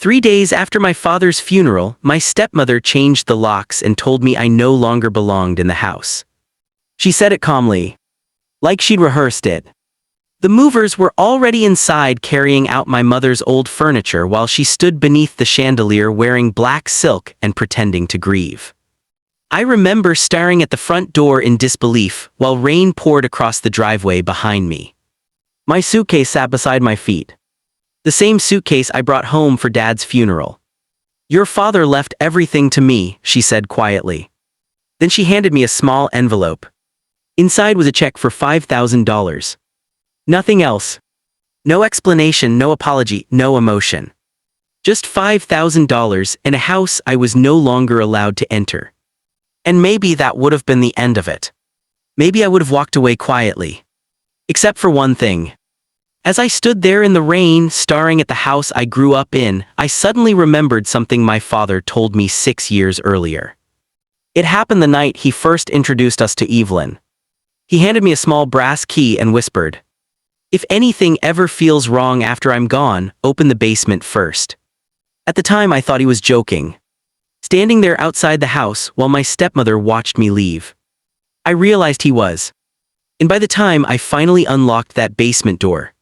3 days after my father's funeral, my stepmother changed the locks and told me I no longer belonged in the house. She said it calmly, like she'd rehearsed it. The movers were already inside carrying out my mother's old furniture while she stood beneath the chandelier wearing black silk and pretending to grieve. I remember staring at the front door in disbelief while rain poured across the driveway behind me. My suitcase sat beside my feet. The same suitcase I brought home for Dad's funeral. "Your father left everything to me," she said quietly. Then she handed me a small envelope. Inside was a check for $5,000. Nothing else. No explanation, no apology, no emotion. Just $5,000 and a house I was no longer allowed to enter. And maybe that would have been the end of it. Maybe I would have walked away quietly. Except for one thing. As I stood there in the rain, staring at the house I grew up in, I suddenly remembered something my father told me 6 years earlier. It happened the night he first introduced us to Evelyn. He handed me a small brass key and whispered, "If anything ever feels wrong after I'm gone, open the basement first." At the time I thought he was joking. Standing there outside the house while my stepmother watched me leave, I realized he was. And by the time I finally unlocked that basement door,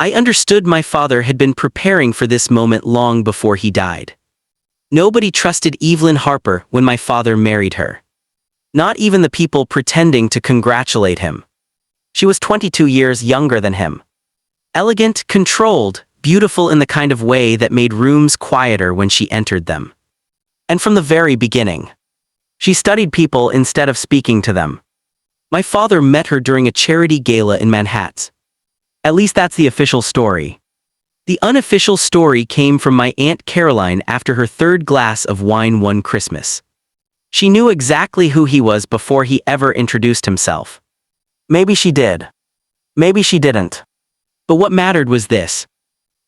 I understood my father had been preparing for this moment long before he died. Nobody trusted Evelyn Harper when my father married her. Not even the people pretending to congratulate him. She was 22 years younger than him. Elegant, controlled, beautiful in the kind of way that made rooms quieter when she entered them. And from the very beginning, she studied people instead of speaking to them. My father met her during a charity gala in Manhattan. At least that's the official story. The unofficial story came from my Aunt Caroline after her 3rd glass of wine one Christmas. She knew exactly who he was before he ever introduced himself. Maybe she did. Maybe she didn't. But what mattered was this.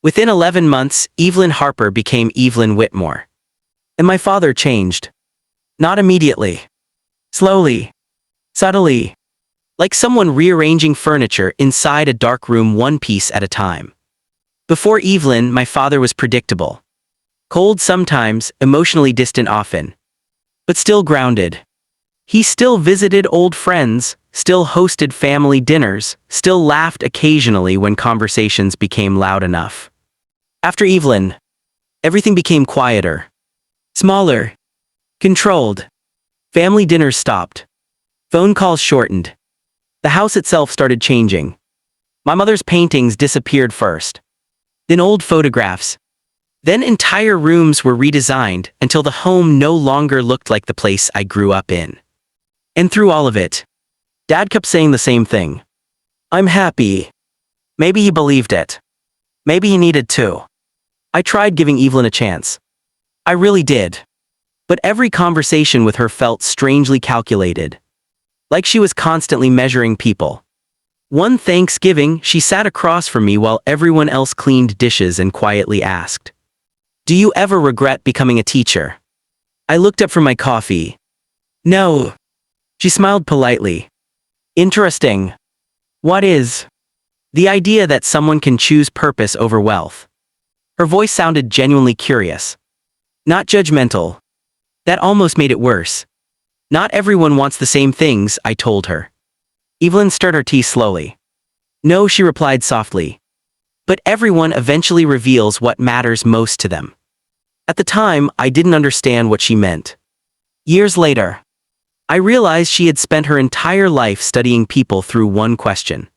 Within 11 months, Evelyn Harper became Evelyn Whitmore. And my father changed. Not immediately. Slowly. Subtly. Like someone rearranging furniture inside a dark room one piece at a time. Before Evelyn, my father was predictable. Cold sometimes, emotionally distant often. But still grounded. He still visited old friends, still hosted family dinners, still laughed occasionally when conversations became loud enough. After Evelyn, everything became quieter. Smaller. Controlled. Family dinners stopped. Phone calls shortened. The house itself started changing. My mother's paintings disappeared first. Then old photographs. Then entire rooms were redesigned until the home no longer looked like the place I grew up in. And through all of it, Dad kept saying the same thing. "I'm happy." Maybe he believed it. Maybe he needed to. I tried giving Evelyn a chance. I really did. But every conversation with her felt strangely calculated. Like she was constantly measuring people. One Thanksgiving, she sat across from me while everyone else cleaned dishes and quietly asked, "Do you ever regret becoming a teacher?" I looked up from my coffee. "No." She smiled politely. "Interesting. What is?" "The idea that someone can choose purpose over wealth." Her voice sounded genuinely curious. Not judgmental. That almost made it worse. "Not everyone wants the same things," I told her. Evelyn stirred her tea slowly. "No," she replied softly. "But everyone eventually reveals what matters most to them." At the time, I didn't understand what she meant. Years later, I realized she had spent her entire life studying people through one question.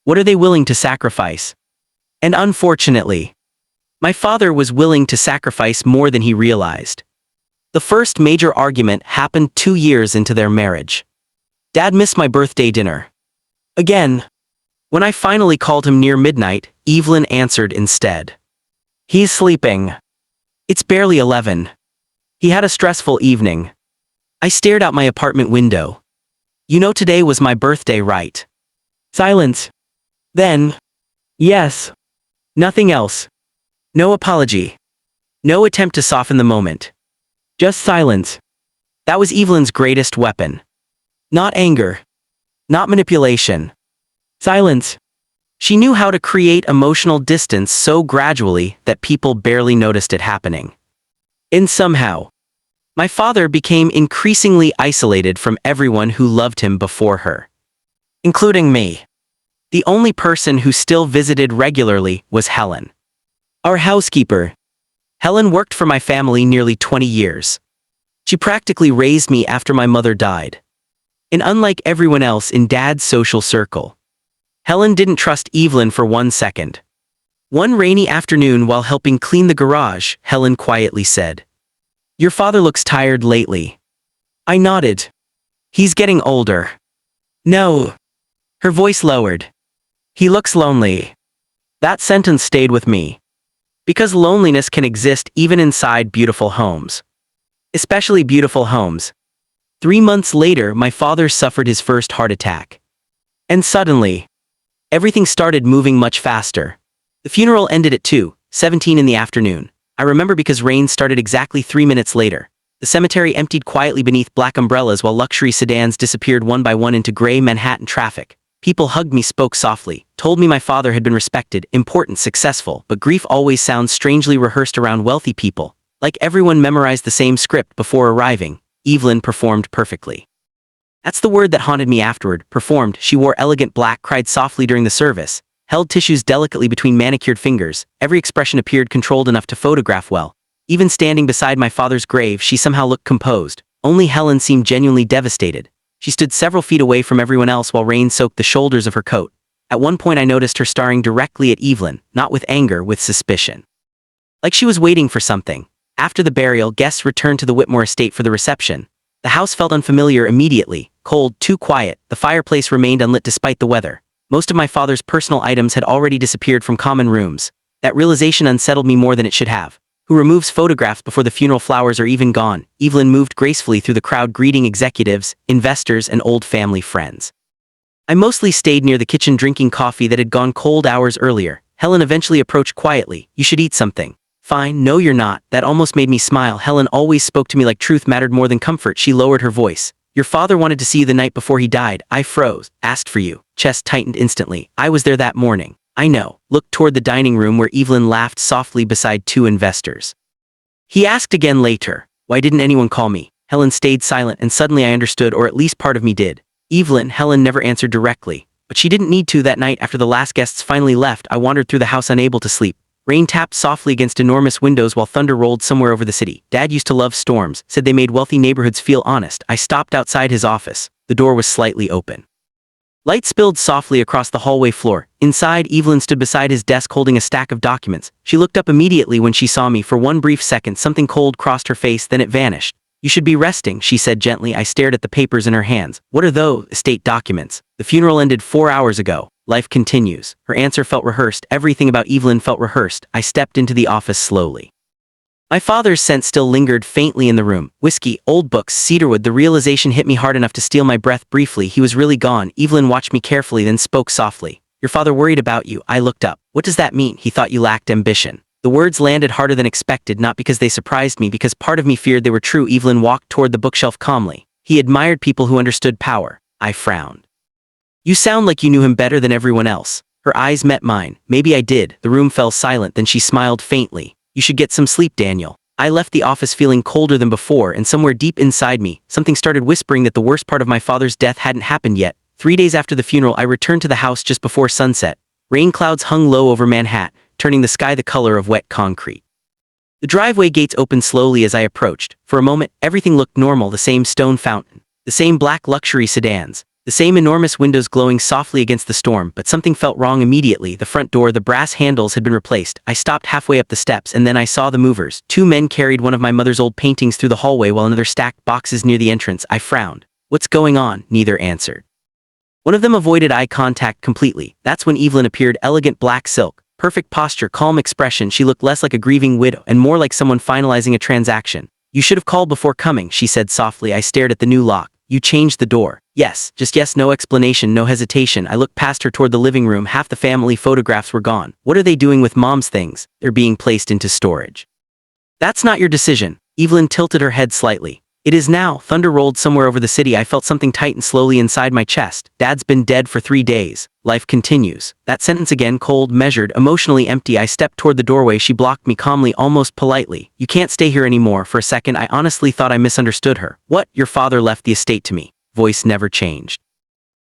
What are they willing to sacrifice? And unfortunately, my father was willing to sacrifice more than he realized. The first major argument happened 2 years into their marriage. Dad missed my birthday dinner. Again. When I finally called him near midnight, Evelyn answered instead. "He's sleeping. It's barely 11. He had a stressful evening." I stared out my apartment window. "You know today was my birthday, right?" Silence. Then, "Yes." Nothing else. No apology. No attempt to soften the moment. Just silence. That was Evelyn's greatest weapon. Not anger. Not manipulation. Silence. She knew how to create emotional distance so gradually that people barely noticed it happening. And somehow, my father became increasingly isolated from everyone who loved him before her, including me. The only person who still visited regularly was Helen, our housekeeper. Helen worked for my family nearly 20 years. She practically raised me after my mother died. And unlike everyone else in Dad's social circle, Helen didn't trust Evelyn for 1 second. One rainy afternoon while helping clean the garage, Helen quietly said, "Your father looks tired lately." I nodded. "He's getting older." "No." Her voice lowered. "He looks lonely." That sentence stayed with me. Because loneliness can exist even inside beautiful homes. Especially beautiful homes. 3 months later, my father suffered his first heart attack. And suddenly, everything started moving much faster. The funeral ended at 2:17 in the afternoon. I remember because rain started exactly 3 minutes later. The cemetery emptied quietly beneath black umbrellas while luxury sedans disappeared one by one into gray Manhattan traffic. People hugged me, spoke softly, told me my father had been respected, important, successful, but grief always sounds strangely rehearsed around wealthy people. Like everyone memorized the same script before arriving, Evelyn performed perfectly. That's the word that haunted me afterward. Performed. She wore elegant black, cried softly during the service, held tissues delicately between manicured fingers. Every expression appeared controlled enough to photograph well. Even standing beside my father's grave, she somehow looked composed. Only Helen seemed genuinely devastated. She stood several feet away from everyone else while rain soaked the shoulders of her coat. At one point I noticed her staring directly at Evelyn, not with anger, with suspicion. Like she was waiting for something. After the burial, guests returned to the Whitmore estate for the reception. The house felt unfamiliar immediately, cold, too quiet. The fireplace remained unlit despite the weather. Most of my father's personal items had already disappeared from common rooms. That realization unsettled me more than it should have. Who removes photographs before the funeral flowers are even gone? Evelyn moved gracefully through the crowd, greeting executives, investors, and old family friends. I mostly stayed near the kitchen drinking coffee that had gone cold hours earlier. Helen eventually approached quietly. "You should eat something." "Fine, no you're not." That almost made me smile. Helen always spoke to me like truth mattered more than comfort. She lowered her voice. "Your father wanted to see you the night before he died." I froze. "Asked for you." Chest tightened instantly. "I was there that morning." "I know." Looked toward the dining room where Evelyn laughed softly beside 2 investors. He asked again later, "Why didn't anyone call me?" Helen stayed silent, and suddenly I understood, or at least part of me did. Helen never answered directly, but she didn't need to. That night, after the last guests finally left, I wandered through the house unable to sleep. Rain tapped softly against enormous windows while thunder rolled somewhere over the city. Dad used to love storms, said they made wealthy neighborhoods feel honest. I stopped outside his office. The door was slightly open. Light spilled softly across the hallway floor. Inside, Evelyn stood beside his desk holding a stack of documents. She looked up immediately when she saw me. For one brief second, something cold crossed her face, then it vanished. "You should be resting," she said gently. I stared at the papers in her hands. "What are those?" "Estate documents." "The funeral ended 4 hours ago. Life continues." Her answer felt rehearsed. Everything about Evelyn felt rehearsed. I stepped into the office slowly. My father's scent still lingered faintly in the room. Whiskey, old books, cedarwood. The realization hit me hard enough to steal my breath briefly. He was really gone. Evelyn watched me carefully, then spoke softly. "Your father worried about you." I looked up. "What does that mean?" "He thought you lacked ambition." The words landed harder than expected, not because they surprised me, because part of me feared they were true. Evelyn walked toward the bookshelf calmly. "He admired people who understood power." I frowned. "You sound like you knew him better than everyone else." Her eyes met mine. Maybe I did. The room fell silent, then she smiled faintly. "You should get some sleep, Daniel." I left the office feeling colder than before, and somewhere deep inside me, something started whispering that the worst part of my father's death hadn't happened yet. 3 days after the funeral, I returned to the house just before sunset. Rain clouds hung low over Manhattan, turning the sky the color of wet concrete. The driveway gates opened slowly as I approached. For a moment, everything looked normal. The same stone fountain, the same black luxury sedans, the same enormous windows glowing softly against the storm, but something felt wrong immediately. The front door, the brass handles had been replaced. I stopped halfway up the steps, and then I saw the movers. 2 men carried one of my mother's old paintings through the hallway while another stacked boxes near the entrance. I frowned. "What's going on?" Neither answered. One of them avoided eye contact completely. That's when Evelyn appeared, elegant black silk, perfect posture, calm expression. She looked less like a grieving widow and more like someone finalizing a transaction. "You should have called before coming," she said softly. I stared at the new lock. "You changed the door." "Yes, just yes." No explanation, no hesitation. I looked past her toward the living room. Half the family photographs were gone. "What are they doing with Mom's things?" "They're being placed into storage." "That's not your decision." Evelyn tilted her head slightly. It is now. Thunder rolled somewhere over the city. I felt something tighten slowly inside my chest. Dad's been dead for 3 days. Life continues. That sentence again, cold, measured, emotionally empty. I stepped toward the doorway. She blocked me calmly, almost politely. You can't stay here anymore. For a second, I honestly thought I misunderstood her. What? Your father left the estate to me. Voice never changed.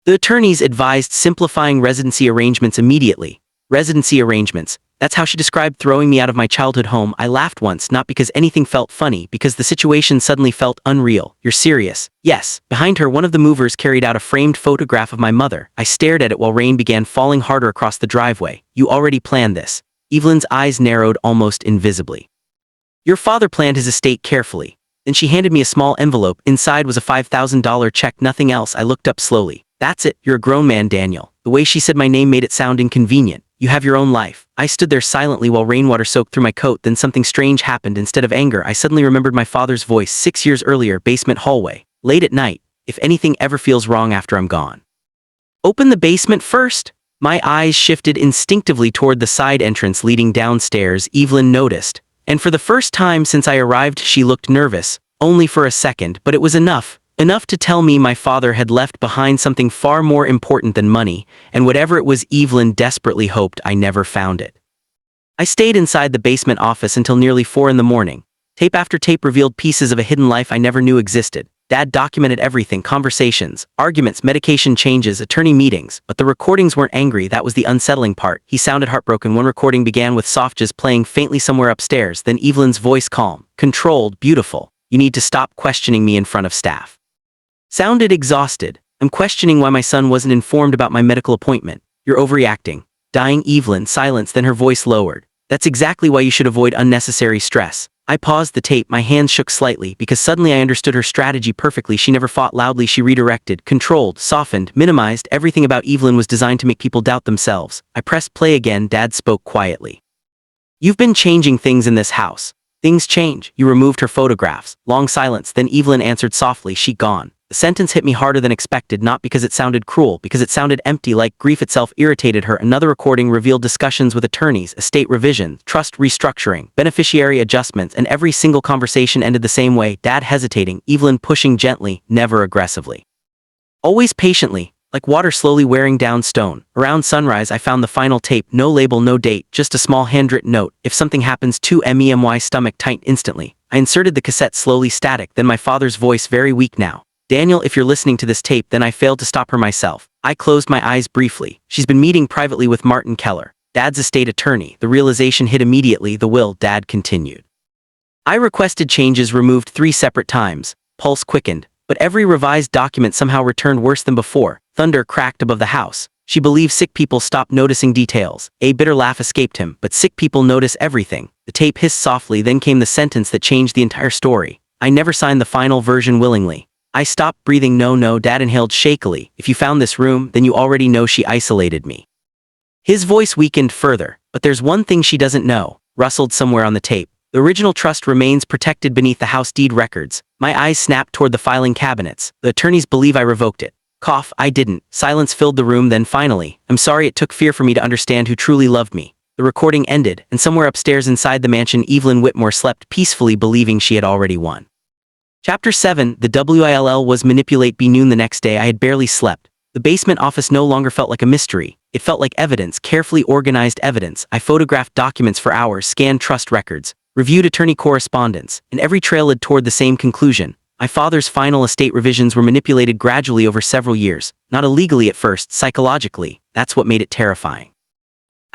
The attorneys advised simplifying residency arrangements immediately. Residency arrangements. That's how she described throwing me out of my childhood home. I laughed once, not because anything felt funny, because the situation suddenly felt unreal. You're serious? Yes. Behind her, one of the movers carried out a framed photograph of my mother. I stared at it while rain began falling harder across the driveway. You already planned this. Evelyn's eyes narrowed almost invisibly. Your father planned his estate carefully. Then she handed me a small envelope. Inside was a $5,000 check, nothing else. I looked up slowly. That's it. You're a grown man, Daniel. The way she said my name made it sound inconvenient. You have your own life. I stood there silently while rainwater soaked through my coat. Then something strange happened. Instead of anger, I suddenly remembered my father's voice 6 years earlier, basement hallway. Late at night. If anything ever feels wrong after I'm gone, open the basement first. My eyes shifted instinctively toward the side entrance leading downstairs. Evelyn noticed. And for the first time since I arrived, she looked nervous. Only for a second, but it was enough. Enough to tell me my father had left behind something far more important than money, and whatever it was, Evelyn desperately hoped I never found it. I stayed inside the basement office until nearly 4 in the morning. Tape after tape revealed pieces of a hidden life I never knew existed. Dad documented everything: conversations, arguments, medication changes, attorney meetings, but the recordings weren't angry. That was the unsettling part. He sounded heartbroken. One recording began with soft jazz playing faintly somewhere upstairs, then Evelyn's voice, calm, controlled, beautiful. You need to stop questioning me in front of staff. Sounded exhausted. I'm questioning why my son wasn't informed about my medical appointment. You're overreacting. Dying. Evelyn. Silence, then her voice lowered. That's exactly why you should avoid unnecessary stress. I paused the tape. My hands shook slightly because suddenly I understood her strategy perfectly. She never fought loudly. She redirected, controlled, softened, minimized. Everything about Evelyn was designed to make people doubt themselves. I pressed play again. Dad spoke quietly. You've been changing things in this house. Things change. You removed her photographs. Long silence, then Evelyn answered softly. She gone. The sentence hit me harder than expected, not because it sounded cruel, because it sounded empty, like grief itself irritated her. Another recording revealed discussions with attorneys, estate revision, trust restructuring, beneficiary adjustments, and every single conversation ended the same way: Dad hesitating, Evelyn pushing gently, never aggressively. Always patiently, like water slowly wearing down stone. Around sunrise I found the final tape. No label, no date, just a small handwritten note. If something happens to me, my stomach tightened instantly. I inserted the cassette, slowly, static, then my father's voice, very weak now. Daniel, if you're listening to this tape, then I failed to stop her myself. I closed my eyes briefly. She's been meeting privately with Martin Keller, Dad's estate attorney. The realization hit immediately. The will. Dad continued. I requested changes removed 3 separate times. Pulse quickened, but every revised document somehow returned worse than before. Thunder cracked above the house. She believes sick people stop noticing details. A bitter laugh escaped him. But sick people notice everything. The tape hissed softly, then came the sentence that changed the entire story. I never signed the final version willingly. I stopped breathing. No, Dad inhaled shakily. If you found this room, then you already know she isolated me. His voice weakened further. But there's one thing she doesn't know. Rustled somewhere on the tape. The original trust remains protected beneath the house deed records. My eyes snapped toward the filing cabinets. The attorneys believe I revoked it. Cough. I didn't. Silence filled the room. Then finally, I'm sorry it took fear for me to understand who truly loved me. The recording ended, and somewhere upstairs inside the mansion, Evelyn Whitmore slept peacefully, believing she had already won. Chapter 7. The will was manipulate. Be noon the next day. I had barely slept. The basement office no longer felt like a mystery. It felt like evidence, carefully organized evidence. I photographed documents for hours, scanned trust records, reviewed attorney correspondence, and every trail led toward the same conclusion. My father's final estate revisions were manipulated gradually over several years. Not illegally at first, psychologically. That's what made it terrifying.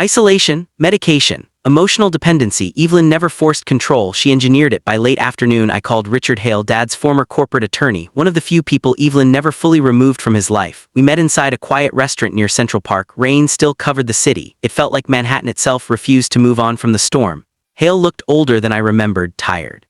Isolation, medication, emotional dependency. Evelyn never forced control, she engineered it. By late afternoon I called Richard Hale, Dad's former corporate attorney, one of the few people Evelyn never fully removed from his life. We met inside a quiet restaurant near Central Park. Rain still covered the city. It felt like Manhattan itself refused to move on from the storm. Hale looked older than I remembered, tired.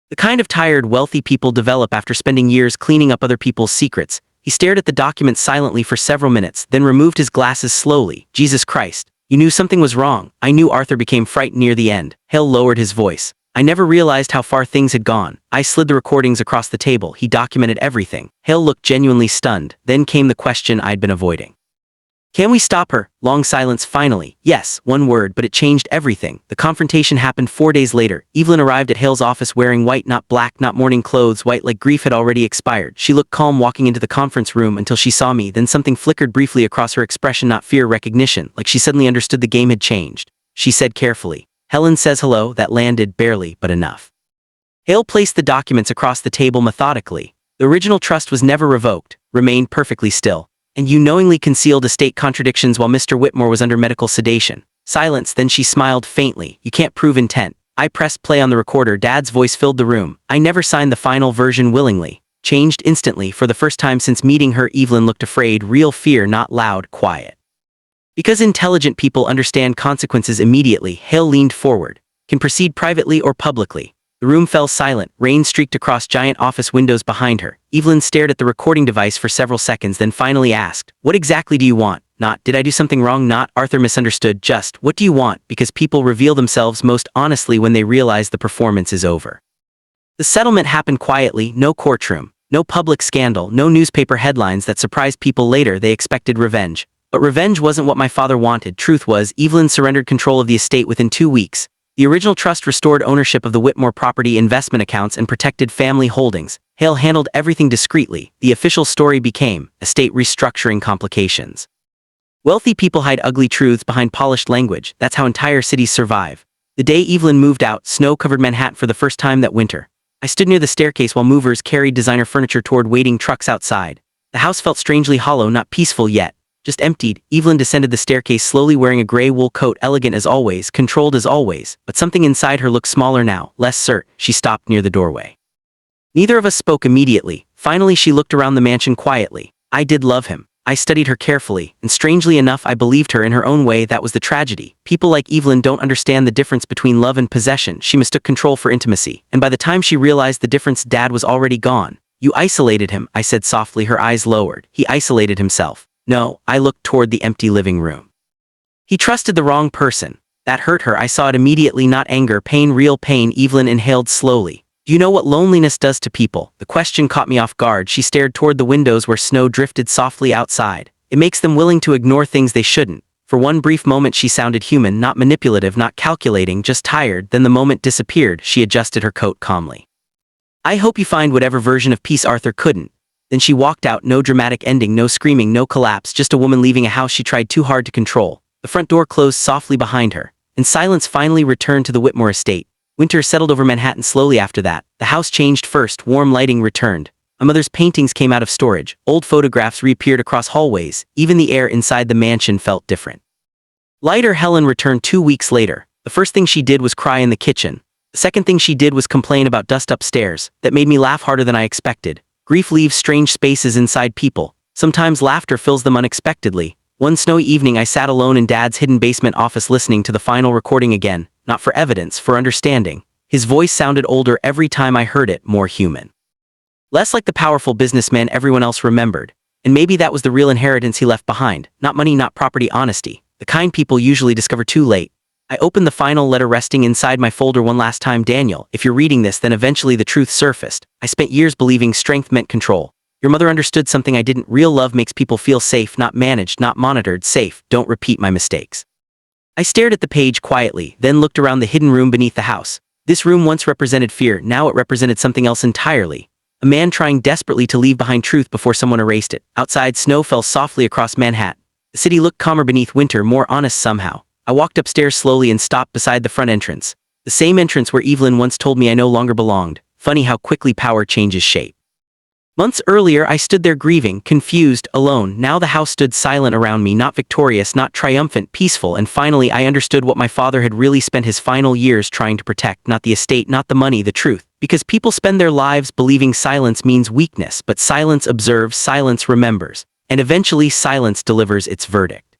The kind of tired wealthy people develop after spending years cleaning up other people's secrets. He stared at the documents silently for several minutes, then removed his glasses slowly. Jesus Christ. You knew something was wrong. I knew. Arthur became frightened near the end. Hale lowered his voice. I never realized how far things had gone. I slid the recordings across the table. He documented everything. Hale looked genuinely stunned. Then came the question I'd been avoiding. Can we stop her? Long silence finally. Yes, one word, but it changed everything. The confrontation happened 4 days later. Evelyn arrived at Hale's office wearing white, not black, not mourning clothes, white like grief had already expired. She looked calm walking into the conference room until she saw me, then something flickered briefly across her expression, not fear, recognition, like she suddenly understood the game had changed. She said carefully, "Helen says hello." That landed barely, but enough. Hale placed the documents across the table methodically. The original trust was never revoked, remained perfectly still. "And you knowingly concealed estate contradictions while Mr. Whitmore was under medical sedation." Silence, then she smiled faintly. "You can't prove intent." I pressed play on the recorder. Dad's voice filled the room. "I never signed the final version willingly." Changed instantly. For the first time since meeting her, Evelyn looked afraid, real fear, not loud, quiet. Because intelligent people understand consequences immediately, Hale leaned forward. "Can proceed privately or publicly." The room fell silent. Rain streaked across giant office windows behind her. Evelyn stared at the recording device for several seconds, then finally asked, "What exactly do you want?" Not, "Did I do something wrong?" Not, "Arthur misunderstood." Just, "What do you want?" Because people reveal themselves most honestly when they realize the performance is over. The settlement happened quietly, no courtroom, no public scandal, no newspaper headlines that surprised people later. They expected revenge. But revenge wasn't what my father wanted. Truth was, Evelyn surrendered control of the estate within 2 weeks. The original trust restored ownership of the Whitmore property, investment accounts, and protected family holdings. Hale handled everything discreetly. The official story became estate restructuring complications. Wealthy people hide ugly truths behind polished language. That's how entire cities survive. The day Evelyn moved out, snow covered Manhattan for the first time that winter. I stood near the staircase while movers carried designer furniture toward waiting trucks outside. The house felt strangely hollow, not peaceful yet, just emptied. Evelyn descended the staircase slowly, wearing a gray wool coat, elegant as always, controlled as always, but something inside her looked smaller now, less certain. She stopped near the doorway. Neither of us spoke immediately. Finally, she looked around the mansion quietly. I did love him. I studied her carefully, and strangely enough I believed her in her own way. That was the tragedy. People like Evelyn don't understand the difference between love and possession. She mistook control for intimacy, and by the time she realized the difference, Dad was already gone. "You isolated him," I said softly. Her eyes lowered. "He isolated himself." "No." I looked toward the empty living room. "He trusted the wrong person." That hurt her. I saw it immediately. Not anger, pain, real pain. Evelyn inhaled slowly. "Do you know what loneliness does to people?" The question caught me off guard. She stared toward the windows where snow drifted softly outside. "It makes them willing to ignore things they shouldn't." For one brief moment she sounded human, not manipulative, not calculating, just tired. Then the moment disappeared. She adjusted her coat calmly. "I hope you find whatever version of peace Arthur couldn't." Then she walked out. No dramatic ending, no screaming, no collapse, just a woman leaving a house she tried too hard to control. The front door closed softly behind her, and silence finally returned to the Whitmore estate. Winter settled over Manhattan slowly after that. The house changed first. Warm lighting returned. My mother's paintings came out of storage. Old photographs reappeared across hallways. Even the air inside the mansion felt different. Lighter. Helen returned 2 weeks later. The first thing she did was cry in the kitchen. The second thing she did was complain about dust upstairs. That made me laugh harder than I expected. Grief leaves strange spaces inside people. Sometimes laughter fills them unexpectedly. One snowy evening I sat alone in Dad's hidden basement office listening to the final recording again, not for evidence, for understanding. His voice sounded older every time I heard it, more human. Less like the powerful businessman everyone else remembered. And maybe that was the real inheritance he left behind. Not money, not property, honesty. The kind people usually discover too late. I opened the final letter resting inside my folder one last time. "Daniel, if you're reading this, then eventually the truth surfaced. I spent years believing strength meant control. Your mother understood something I didn't. Real love makes people feel safe, not managed, not monitored. Safe. Don't repeat my mistakes." I stared at the page quietly, then looked around the hidden room beneath the house. This room once represented fear. Now it represented something else entirely. A man trying desperately to leave behind truth before someone erased it. Outside, snow fell softly across Manhattan. The city looked calmer beneath winter, more honest somehow. I walked upstairs slowly and stopped beside the front entrance. The same entrance where Evelyn once told me I no longer belonged. Funny how quickly power changes shape. Months earlier I stood there grieving, confused, alone. Now the house stood silent around me, not victorious, not triumphant, peaceful. And finally I understood what my father had really spent his final years trying to protect. Not the estate, not the money, the truth. Because people spend their lives believing silence means weakness, but silence observes, silence remembers. And eventually silence delivers its verdict.